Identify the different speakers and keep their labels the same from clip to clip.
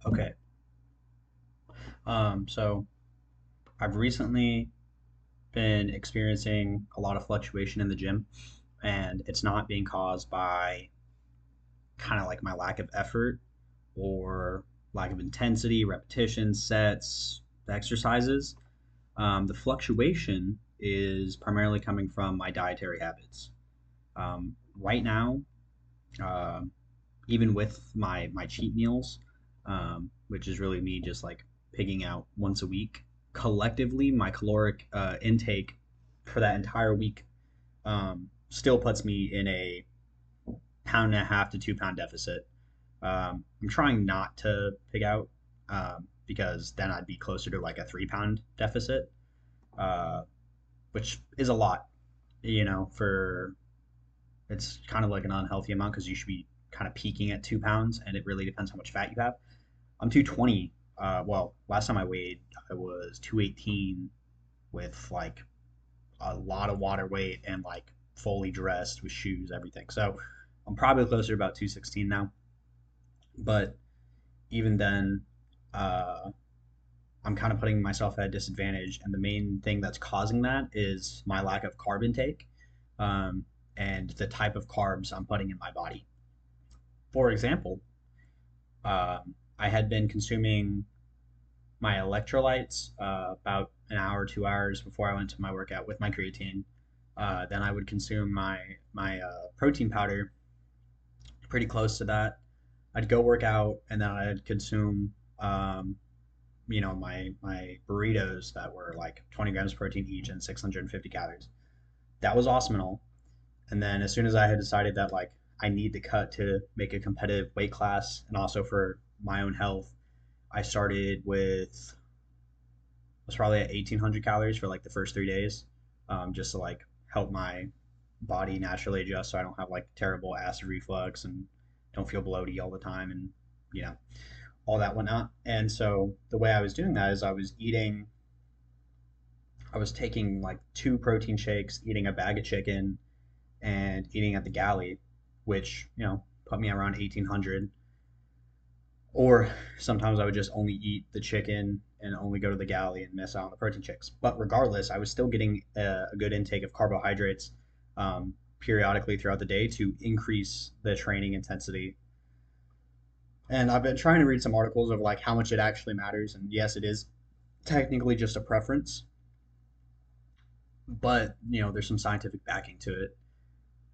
Speaker 1: Okay. So I've recently been experiencing a lot of fluctuation in the gym, and it's not being caused by kind of like my lack of effort or lack of intensity, repetition, sets, exercises. The fluctuation is primarily coming from my dietary habits. Right now, uh, even with my cheat meals, which is really me just like pigging out once a week. Collectively, my caloric intake for that entire week still puts me in a pound and a half to 2 pound deficit. I'm trying not to pig out because then I'd be closer to like a 3 pound deficit, uh, which is a lot, for it's kind of like an unhealthy amount because you should be kind of peaking at 2 pounds, and it really depends how much fat you have. I'm 220. Well, last time I weighed, I was 218 with like a lot of water weight and like fully dressed with shoes, everything. So I'm probably closer to about 216 now. But even then, uh, I'm kind of putting myself at a disadvantage. And the main thing that's causing that is my lack of carb intake um, and the type of carbs I'm putting in my body. For example, I had been consuming my electrolytes about an hour, 2 hours before I went to my workout with my creatine. Then I would consume my protein powder pretty close to that. I'd go work out, and then I'd consume um, my burritos that were like 20 grams of protein each and 650 calories. That was awesome and all. And then as soon as I had decided that like I need to cut to make a competitive weight class and also for my own health, I started with was probably at 1,800 calories for like the first 3 days, just to like help my body naturally adjust so I don't have like terrible acid reflux and don't feel bloaty all the time and you know all that whatnot. And so the way I was doing that is I was taking like two protein shakes, eating a bag of chicken, and eating at the galley, which put me around 1,800. Or sometimes I would just only eat the chicken and only go to the galley and miss out on the protein shakes. But regardless, I was still getting a good intake of carbohydrates periodically throughout the day to increase the training intensity. And I've been trying to read some articles of like how much it actually matters. And yes, it is technically just a preference, but there's some scientific backing to it.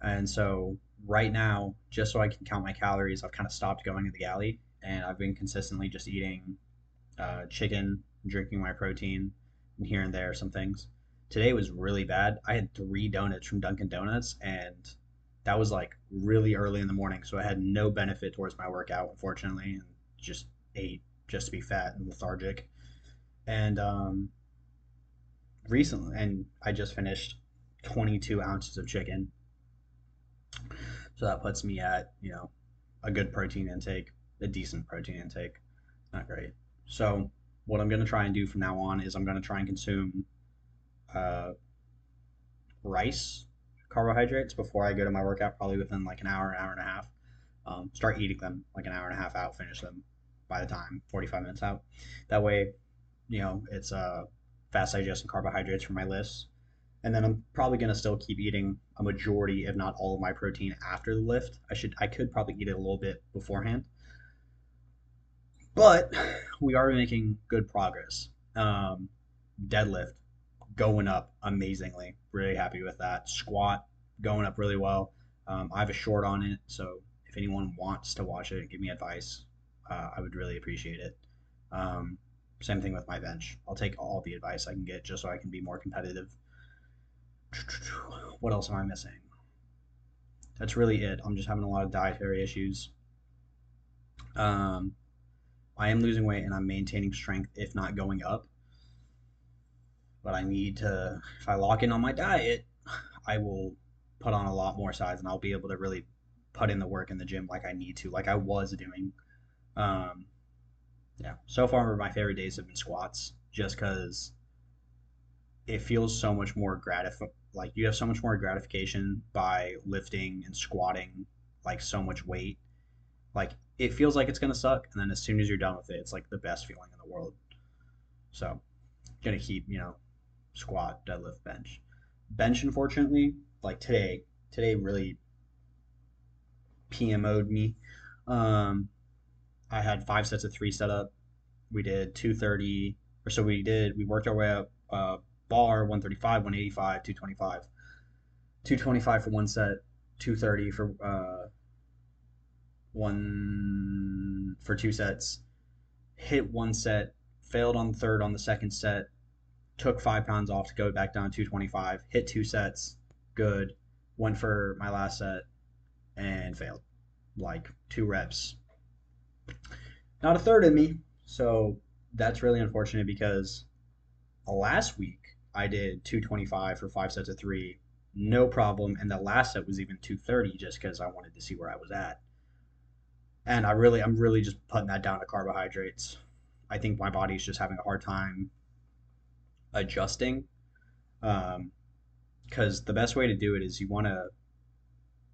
Speaker 1: And so right now, just so I can count my calories, I've kind of stopped going to the galley, and I've been consistently just eating chicken, drinking my protein, and here and there some things. Today was really bad. I had 3 donuts from Dunkin' Donuts, and that was like really early in the morning, so I had no benefit towards my workout, unfortunately, and just ate just to be fat and lethargic. And recently, and I just finished 22 ounces of chicken, so that puts me at a good protein intake, a decent protein intake, not great. So what I'm going to try and do from now on is I'm going to try and consume uh, rice carbohydrates before I go to my workout, probably within like an hour and a half. Start eating them like an hour and a half out, finish them by the time 45 minutes out. That way, it's fast digesting carbohydrates for my lifts. And then I'm probably gonna still keep eating a majority, if not all, of my protein after the lift. I could probably eat it a little bit beforehand, but we are making good progress. Um, Deadlift going up amazingly. Really happy with that. Squat going up really well. I have a short on it, so if anyone wants to watch it and give me advice, I would really appreciate it. Um, Same thing with my bench. I'll take all the advice I can get just so I can be more competitive. What else am I missing? That's really it. I'm just having a lot of dietary issues. Um, I am losing weight and I'm maintaining strength, if not going up. But I need to, if I lock in on my diet, I will put on a lot more size and I'll be able to really put in the work in the gym like I need to, like I was doing. Um, yeah. So far, my favorite days have been squats, just because it feels so much more gratifying. Like you have so much more gratification by lifting and squatting like so much weight Like it feels like it's gonna suck, and then as soon as you're done with it, it's like the best feeling in the world. So gonna keep, squat, deadlift, bench. Bench, unfortunately, like today really PMO'd me. Um, I had 5 sets of three set up. We did 230, or so we worked our way up, bar 135, 185, 225. 225 for one set, 230 for one for two sets. Hit one set, failed on the third on the second set, took 5 pounds off to go back down 225, hit two sets, good. Went for my last set and failed. Like 2 reps. Not a third in me. So that's really unfortunate because last week I did 225 for 5 sets of three, no problem. And the last set was even 230 just because I wanted to see where I was at. And I'm really just putting that down to carbohydrates. I think my body's just having a hard time adjusting. Because the best way to do it is you want to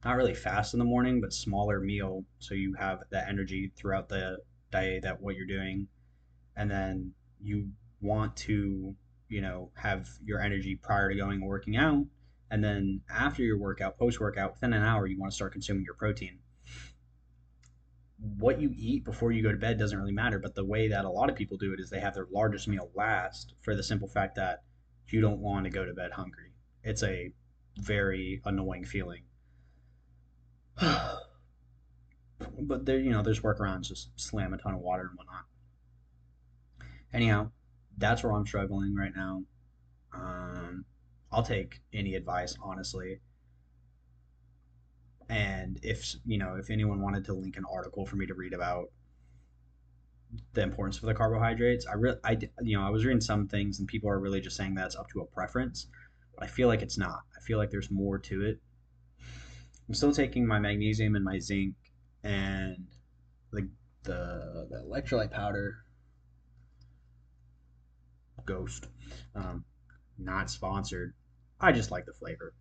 Speaker 1: not really fast in the morning, but smaller meal so you have that energy throughout the day that what you're doing, and then you want to have your energy prior to going and working out, and then after your workout, post workout, within an hour you want to start consuming your protein. What you eat before you go to bed doesn't really matter, but the way that a lot of people do it is they have their largest meal last for the simple fact that you don't want to go to bed hungry. It's a very annoying feeling. But there's workarounds, just slam a ton of water and whatnot. Anyhow, that's where I'm struggling right now. um, I'll take any advice, honestly. And if anyone wanted to link an article for me to read about the importance of the carbohydrates, I was reading some things and people are really just saying that's up to a preference, but I feel like it's not. I feel like there's more to it. I'm still taking my magnesium and my zinc and the the electrolyte powder. Ghost. Um, Not sponsored. I just like the flavor.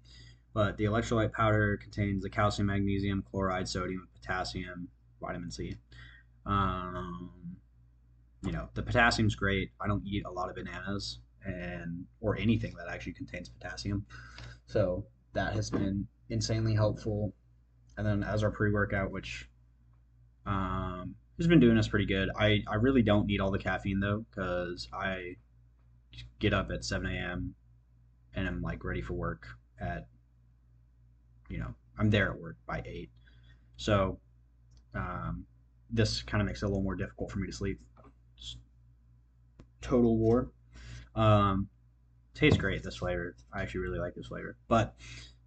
Speaker 1: But the electrolyte powder contains the calcium, magnesium, chloride, sodium, potassium, vitamin C. Um, the potassium's great. I don't eat a lot of bananas and or anything that actually contains potassium. So that has been insanely helpful. And then as our pre-workout, which has been doing us pretty good. I really don't need all the caffeine though, because I get up at 7 a.m. and I'm like ready for work at, I'm there at work by 8. So um, this kind of makes it a little more difficult for me to sleep. It's total war. Um, Tastes great, this flavor. I actually really like this flavor. But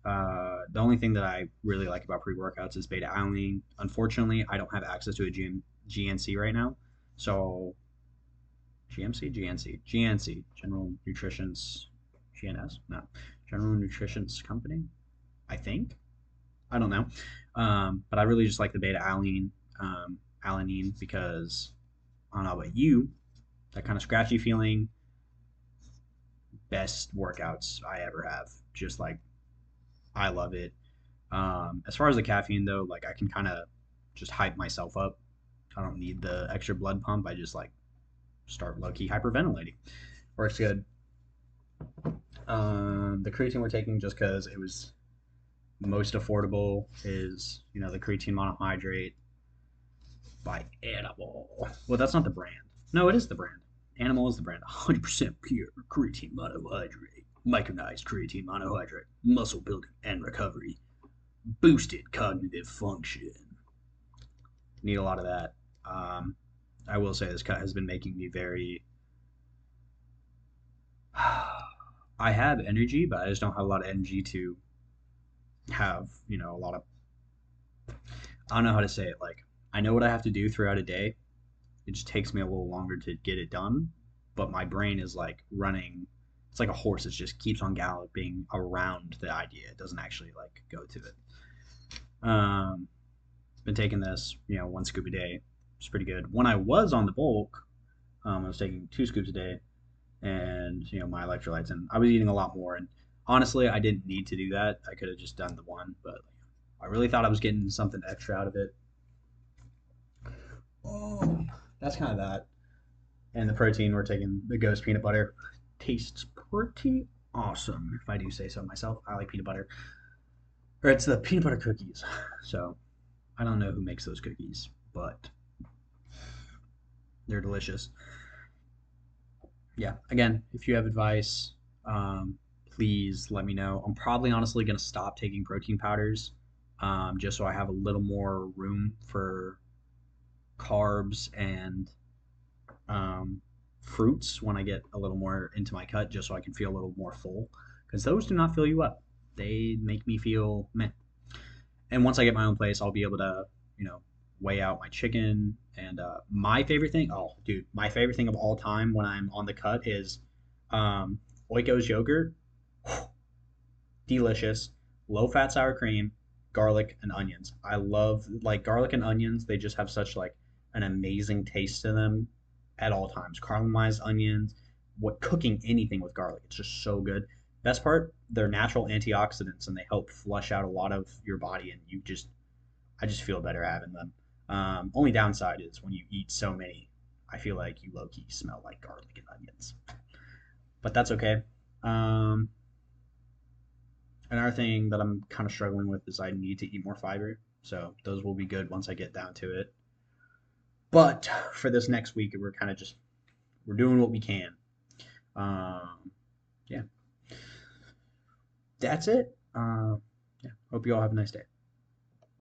Speaker 1: the only thing that I really like about pre workouts is beta alanine. Unfortunately, I don't have access to a GNC right now. So GMC, GNC, General Nutrition's GNS? No, General Nutrition's company, I think. I don't know. But I really just like the beta alanine because I don't know about you, that kind of scratchy feeling, best workouts I ever have. Just like, I love it. As far as the caffeine though, like I can kind of just hype myself up. I don't need the extra blood pump. I just like start low key hyperventilating. Works good. The creatine we're taking just because it was most affordable is the creatine monohydrate by Animal. Well, that's not the brand. No, it is the brand. Animal is the brand. 100% pure creatine monohydrate. Micronized creatine monohydrate. Muscle building and recovery. Boosted cognitive function. Need a lot of that. I will say this cut has been making me very. I have energy, but I just don't have a lot of energy to have, a lot of. I don't know how to say it. Like, I know what I have to do throughout a day. It just takes me a little longer to get it done, but my brain is like running. It's like a horse. It just keeps on galloping around the idea. It doesn't actually like go to it. Been taking this, 1 scoop a day. It's pretty good. When I was on the bulk, I was taking 2 scoops a day, and my electrolytes, and I was eating a lot more. And honestly, I didn't need to do that. I could have just done the one, but I really thought I was getting something extra out of it. that's kind of that. And the protein, we're taking the Ghost peanut butter. Tastes pretty awesome, if I do say so myself. I like peanut butter. Or it's the peanut butter cookies. So I don't know who makes those cookies, but they're delicious. Yeah, again, if you have advice, please let me know. I'm probably honestly going to stop taking protein powders, just so I have a little more room for carbs and um, fruits when I get a little more into my cut, just so I can feel a little more full. Because those do not fill you up; they make me feel meh. And once I get my own place, I'll be able to, you know, weigh out my chicken. And my favorite thing, oh, dude, my favorite thing of all time when I'm on the cut is um, Oiko's yogurt. Delicious, low fat sour cream, garlic and onions. I love like garlic and onions. They just have such like an amazing taste to them at all times. Caramelized onions, what cooking anything with garlic, it's just so good. Best part, they're natural antioxidants and they help flush out a lot of your body, and I just feel better having them. Only downside is when you eat so many, I feel like you low key smell like garlic and onions, but that's okay. Um, Another thing that I'm kind of struggling with is I need to eat more fiber. So those will be good once I get down to it. But for this next week, we're kind of just we're doing what we can. Um, yeah, that's it. Yeah. Hope you all have a nice day.